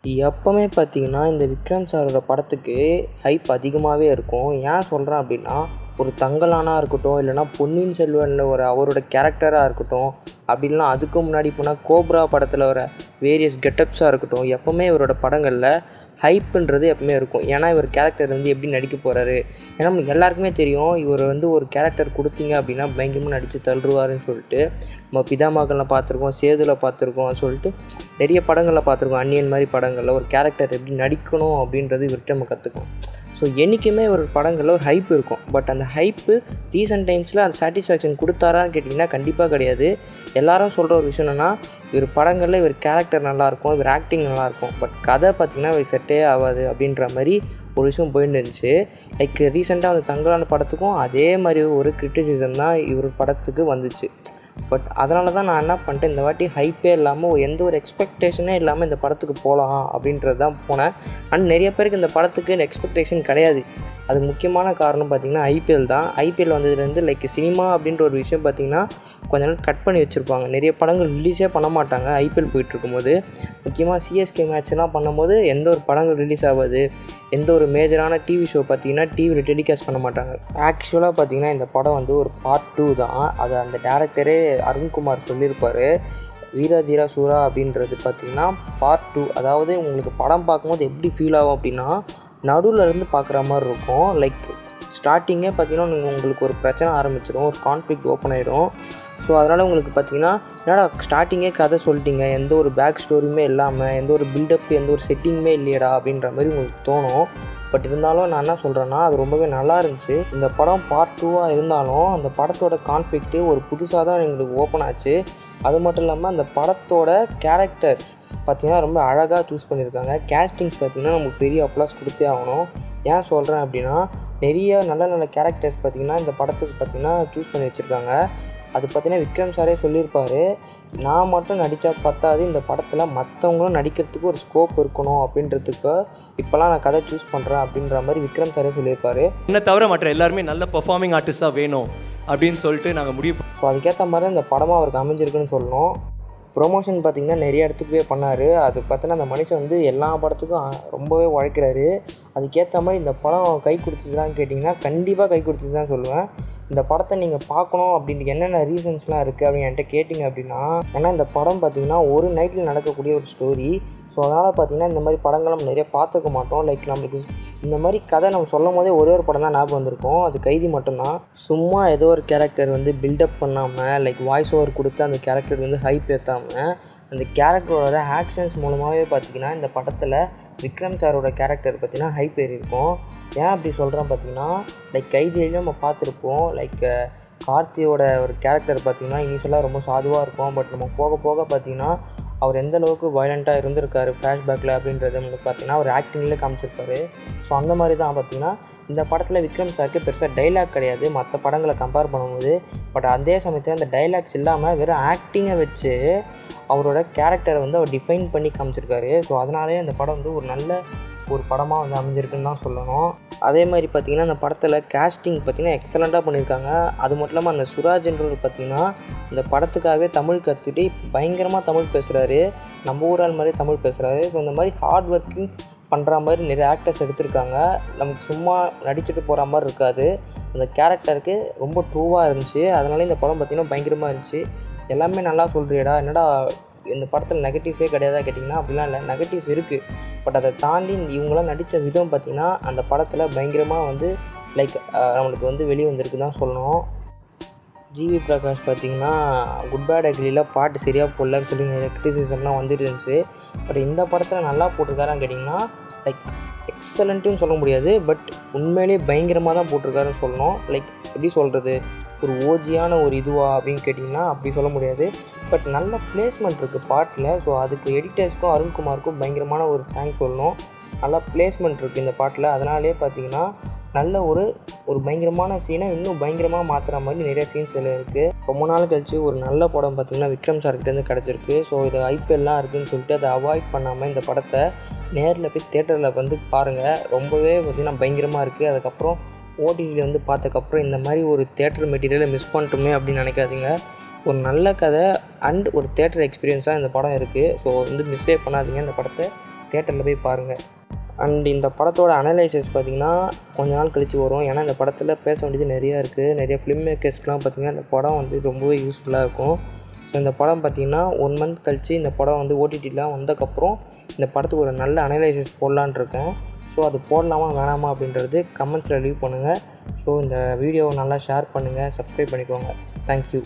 எப்பவுமே பார்த்தீங்கன்னா, இந்த விக்ரம் சாரோட படத்துக்கு ஹைப் அதிகமாவே இருக்கும். ஏன் சொல்கிறேன் அப்படின்னா, ஒரு தங்கலானா இருக்கட்டும், இல்லைனா பொன்னியின் செல்வன்ல ஒரு அவரோட கேரக்டரா இருக்கட்டும், அப்படி இல்லைனா அதுக்கு முன்னாடி போனால் கோப்ரா படத்தில் வர வேரியஸ் கெட்டப்ஸாக இருக்கட்டும், எப்போவுமே இவரோட படங்களில் ஹைப்புன்றது எப்பவுமே இருக்கும். ஏன்னா இவர் கேரக்டர் வந்து எப்படி நடிக்க போகிறாரு, ஏன்னா நமக்கு எல்லாருக்குமே தெரியும் இவர் வந்து ஒரு கேரக்டர் கொடுத்தீங்க அப்படின்னா பயங்கரமாக நடித்து தள்ளுவாருன்னு சொல்லிட்டு. நம்ம பிதாமகனில் பார்த்துருக்கோம், சேதுல பார்த்துருக்கோம், சொல்லிட்டு நிறைய படங்களில் பார்த்துருக்கோம். அந்நியன் மாதிரி படங்களில் ஒரு கேரக்டர் எப்படி நடிக்கணும் அப்படின்றது இவர்கிட்ட நம்ம கற்றுக்கணும். ஸோ என்றைக்குமே ஒரு படங்களில் ஒரு ஹைப் இருக்கும். பட் அந்த ஹைப்பு ரீசெண்ட் டைம்ஸில் அந்த சாட்டிஸ்ஃபேக்ஷன் கொடுத்தாரான்னு கேட்டிங்கன்னா கண்டிப்பாக கிடையாது. எல்லாரும் சொல்கிற ஒரு விஷயம் என்னென்னா, இவர் படங்களில் இவர் கேரக்டர் நல்லாயிருக்கும், இவர் ஆக்டிங் நல்லாயிருக்கும், பட் கதை பார்த்திங்கன்னா இவர் செட்டே ஆகாது அப்படின்ற மாதிரி ஒரு விஷயம் போயிட்டு இருந்துச்சு. லைக் ரீசெண்டாக அந்த தங்கலான படத்துக்கும் அதே மாதிரி ஒரு கிரிட்டிசிசம் தான் இவர் படத்துக்கு வந்துச்சு. பட் அதனால தான் நான் என்ன பண்ணிட்டேன், இந்த வாட்டி ஹைப்பே இல்லாமல் எந்த ஒரு எக்ஸ்பெக்டேஷனே இல்லாமல் இந்த படத்துக்கு போகலாம் அப்படின்றது தான் போனேன். ஆனால் நிறைய பேருக்கு இந்த படத்துக்கு எக்ஸ்பெக்டேஷன் கிடையாது. அதுக்கு முக்கியமான காரணம் பார்த்திங்கன்னா ஐபிஎல் தான். ஐபிஎல் வந்ததுலேருந்து லைக் சினிமா அப்படின்ற ஒரு விஷயம் பார்த்திங்கன்னா கொஞ்ச நாள் கட் பண்ணி வச்சுருப்பாங்க. நிறைய படங்கள் ரிலீஸே பண்ண மாட்டாங்க ஐபிஎல் போயிட்டுருக்கும்போது. முக்கியமாக சிஎஸ்கே மேட்ச்லாம் பண்ணும்போது எந்த ஒரு படங்கள் ரிலீஸ் ஆகாது. எந்த ஒரு மேஜரான டிவி ஷோ பார்த்திங்கன்னா டிவியில் டெலிகாஸ்ட் பண்ண மாட்டாங்க. ஆக்சுவலாக பார்த்திங்கன்னா இந்த படம் வந்து ஒரு பார்ட் 2 தான். அதை அந்த டேரக்டரே அருண்குமார் சொல்லியிருப்பார். வீரதீர சூரா அப்படின்றது பார்த்திங்கன்னா பார்ட் 2. அதாவது உங்களுக்கு படம் பார்க்கும்போது எப்படி ஃபீல் ஆகும் அப்படின்னா, நடுவில் இருந்து பார்க்குற மாதிரி இருக்கும். லைக் ஸ்டார்டிங்கே பார்த்திங்கன்னா உங்களுக்கு ஒரு பிரச்சனை ஆரம்பிச்சிடும், ஒரு கான்ஃப்ளிக்ட் ஓப்பன் ஆகிடும். ஸோ அதனால் உங்களுக்கு பார்த்திங்கன்னா என்னடா ஸ்டார்டிங்கே கதை சொல்லிட்டீங்க, எந்த ஒரு பேக் ஸ்டோரியுமே இல்லாமல், எந்த ஒரு பில்டப், எந்த ஒரு செட்டிங்குமே இல்லையடா அப்படின்ற மாதிரி உங்களுக்கு தோணும். பட் இருந்தாலும் நான் என்ன சொல்கிறேன்னா, அது ரொம்பவே நல்லா இருந்துச்சு. இந்த படம் பார்ட் 2வாக இருந்தாலும் அந்த படத்தோட கான்ஃப்ளிக்ட்டு ஒரு புதுசாக தான் எங்களுக்கு ஓப்பன் ஆச்சு. அது மட்டும் இல்லாமல் அந்த படத்தோட கேரக்டர்ஸ் பார்த்திங்கன்னா ரொம்ப அழகாக சூஸ் பண்ணியிருக்காங்க. கேஸ்டிங்ஸ் பார்த்திங்கன்னா நமக்கு பெரிய அப்ளாஸ் கொடுத்தே ஆகணும். ஏன் சொல்கிறேன் அப்படின்னா, நிறைய நல்ல நல்ல கேரக்டர்ஸ் பார்த்திங்கன்னா இந்த படத்துக்கு பார்த்திங்கன்னா சூஸ் பண்ணி வச்சுருக்காங்க. அது பார்த்திங்கன்னா விக்ரம் சாரே சொல்லியிருப்பார், நான் மட்டும் நடித்தா பத்தாது, இந்த படத்தில் மற்றவங்களும் நடிக்கிறதுக்கு ஒரு ஸ்கோப் இருக்கணும் அப்படின்றதுக்கு இப்போலாம் நான் கதை சூஸ் பண்ணுறேன் அப்படின்ற மாதிரி விக்ரம் சாரே சொல்லியிருப்பார். என்ன தவிர மற்ற எல்லாருமே நல்ல பெர்ஃபார்மிங் ஆர்டிஸ்ட்டாக வேணும் அப்படின்னு சொல்லிட்டு நாங்கள் முடிவு. ஸோ அதுக்கேற்ற மாதிரி இந்த படமாக அவருக்கு அமைஞ்சிருக்குன்னு சொல்லணும். ப்ரொமோஷன் பார்த்திங்கன்னா நிறைய இடத்துக்கு போய் பண்ணார். அது பார்த்தீங்கன்னா அந்த மனுஷன் வந்து எல்லா படத்துக்கும் ரொம்பவே உழைக்கிறாரு. அதுக்கேற்ற மாதிரி இந்த படம் கை கொடுத்துச்சுதான்னு கேட்டிங்கன்னா கண்டிப்பாக கை கொடுத்துச்சு தான் சொல்லுவேன். இந்த படத்தை நீங்கள் பார்க்கணும் அப்படின்ட்டு என்னென்ன ரீசன்ஸ்லாம் இருக்குது அப்படின்னு என்கிட்ட கேட்டிங்க அப்படின்னா, ஏன்னா இந்த படம் பார்த்திங்கன்னா ஒரு நைட்டில் நடக்கக்கூடிய ஒரு ஸ்டோரி. ஸோ அதனால் பார்த்திங்கன்னா இந்த மாதிரி படங்கள் நம்ம நிறைய பார்த்துக்க மாட்டோம். லைக் நம்மளுக்கு இந்த மாதிரி கதை நம்ம சொல்லும் போதே ஒரே ஒரு படம் தான் ஞாபகம் வந்திருக்கும், அது கைதி மட்டும்தான். சும்மா ஏதோ ஒரு கேரக்டர் வந்து பில்டப் பண்ணாமல், லைக் வாய்ஸ் ஓவர் கொடுத்து அந்த கேரக்டர் வந்து ஹைப் ஏற்றாமல், அந்த கேரக்டரோட ஆக்ஷன்ஸ் மூலமாகவே பார்த்திங்கன்னா இந்த படத்தில் விக்ரம் சாரோட கேரக்டர் பார்த்திங்கன்னா ஹைப் ஏறியிருக்கும். ஏன் அப்படி சொல்கிறேன் பார்த்திங்கன்னா, லைக் கைதியிலையும் நம்ம பார்த்துருப்போம். லைக் கார்த்தியோட ஒரு கேரக்டர் பார்த்திங்கன்னா இனிஷியலாக ரொம்ப சாதுவாக இருக்கும். பட் நம்ம போக போக பார்த்திங்கன்னா அவர் எந்த அளவுக்கு வயலண்ட்டாக இருந்திருக்காரு ஃப்ளாஷ்பேக்கில் அப்படின்றத நம்மளுக்கு பார்த்திங்கன்னா அவர் ஆக்டிங்லேயே காமிச்சிருப்பாரு. ஸோ அந்த மாதிரி தான் பார்த்திங்கன்னா இந்த படத்தில் விக்ரம் சாருக்கு பெருசாக டைலாக் கிடையாது மற்ற படங்களை கம்பேர் பண்ணும்போது. பட் அதே சமயத்தில் அந்த டைலாக்ஸ் இல்லாமல் வெறும் ஆக்டிங்கை வச்சு அவரோட கேரக்டரை வந்து அவர் டிஃபைன் பண்ணி காமிச்சிருக்காரு. ஸோ அதனாலே அந்த படம் வந்து ஒரு நல்ல ஒரு படமாக வந்து அமைஞ்சிருக்குன்னு தான் சொல்லணும். அதே மாதிரி பார்த்திங்கன்னா அந்த படத்தில் கேஸ்டிங் பார்த்திங்கன்னா எக்ஸலண்ட்டாக பண்ணியிருக்காங்க. அது மட்டும் இல்லாமல் அந்த சுராஜ்ன்றவர் பார்த்திங்கன்னா இந்த படத்துக்காகவே தமிழ் கற்றுட்டு பயங்கரமாக தமிழ் பேசுகிறாரு, நம்ம ஊரால் மாதிரி தமிழ் பேசுகிறாரு. ஸோ இந்த மாதிரி ஹார்ட் ஒர்க்கிங் பண்ணுற மாதிரி நிறைய ஆக்டர்ஸ் எடுத்திருக்காங்க. நமக்கு சும்மா நடிச்சுட்டு போகிற மாதிரி இருக்காது, அந்த கேரக்டருக்கு ரொம்ப ட்ரூவாக இருந்துச்சு. அதனால இந்த படம் பார்த்திங்கன்னா பயங்கரமாக இருந்துச்சு. எல்லாமே நல்லா சொல்கிறியடா, என்னடா இந்த படத்தில் நெகட்டிவ்ஸே கிடையாதா கேட்டிங்கன்னா அப்படிலாம் இல்லை, நெகட்டிவ்ஸ் இருக்குது. பட் அதை தாண்டி இவங்களாம் நடித்த விதம் பார்த்திங்கன்னா அந்த படத்தில் பயங்கரமாக வந்து லைக் நம்மளுக்கு வந்து வெளியே வந்திருக்கு தான் சொல்லணும். ஜிவி பிரகாஷ் பார்த்திங்கன்னா குட் பேட் அக்லியில் பாட்டு சரியாக போடலன்னு சொல்லி நிறைய கிரிட்டிசிசம்லாம் வந்துட்டு இருந்துச்சு. பட் இந்த படத்தில் நல்லா போட்டிருக்காரான்னு கேட்டிங்கன்னா லைக் எக்ஸலண்ட்டுன்னு சொல்ல முடியாது, பட் உண்மையிலே பயங்கரமாக தான் போட்டிருக்காருன்னு சொல்லணும். லைக் எப்படி சொல்கிறது, ஒரு ஓஜியான ஒரு இதுவா அப்படின்னு கேட்டிங்கன்னா அப்படி சொல்ல முடியாது. பட் நல்ல பிளேஸ்மெண்ட் இருக்குது பாட்டில். ஸோ அதுக்கு எடிட்டர்ஸ்க்கும் அருண்குமாருக்கும் பயங்கரமான ஒரு தேங்க்ஸ் சொல்லணும். நல்லா பிளேஸ்மெண்ட் இருக்குது இந்த பாட்டில். அதனாலே பார்த்திங்கன்னா நல்ல ஒரு பயங்கரமான சீனை இன்னும் பயங்கரமாக மாற்றுற மாதிரி நிறைய சீன்ஸ் எல்லாம் இருக்குது. ரொம்ப நாள் கழிச்சு ஒரு நல்ல படம் பார்த்திங்கன்னா விக்ரம் சார்கிட்டேருந்து கிடச்சிருக்கு. ஸோ இது ஐபிஎல்லாம் இருக்குதுன்னு சொல்லிட்டு அதை அவாய்ட் பண்ணாமல் இந்த படத்தை நேரில் போய் தேட்டரில் வந்து பாருங்கள். ரொம்பவே பார்த்திங்கன்னா பயங்கரமாக இருக்குது. அதுக்கப்புறம் ஓடிடியில் வந்து பார்த்ததுக்கப்புறம் இந்த மாதிரி ஒரு தேட்டர் மெட்டீரியலை மிஸ் பண்ணிட்டோமே அப்படின்னு நினைக்காதீங்க. ஒரு நல்ல கதை அண்ட் ஒரு தேட்டர் எக்ஸ்பீரியன்ஸாக இந்த படம் இருக்குது. ஸோ வந்து மிஸ்ஸே பண்ணாதீங்க, இந்த படத்தை தேட்டரில் போய் பாருங்கள். அண்ட் இந்த படத்தோட அனலைசிஸ் பார்த்திங்கன்னா கொஞ்ச நாள் கழித்து வரும். ஏன்னா இந்த படத்தில் பேச வேண்டியது நிறையா இருக்குது. நிறைய ஃபிலிம் மேக்கர்ஸ்க்குலாம் பார்த்திங்கன்னா இந்த படம் வந்து ரொம்பவே யூஸ்ஃபுல்லாக இருக்கும். ஸோ இந்த படம் பார்த்திங்கன்னா 1 மந்த் கழித்து இந்த படம் வந்து ஓடிடிலாம் வந்ததுக்கப்புறம் இந்த படத்துக்கு ஒரு நல்ல அனலைசிஸ் போடலான்னு இருக்கேன். ஸோ அது போடலாமா வேணாமா அப்படின்றது கமெண்ட்ஸில் லீவ் பண்ணுங்கள். ஸோ இந்த வீடியோவை நல்லா ஷேர் பண்ணுங்கள், சப்ஸ்கிரைப் பண்ணிக்கோங்க. தேங்க்யூ.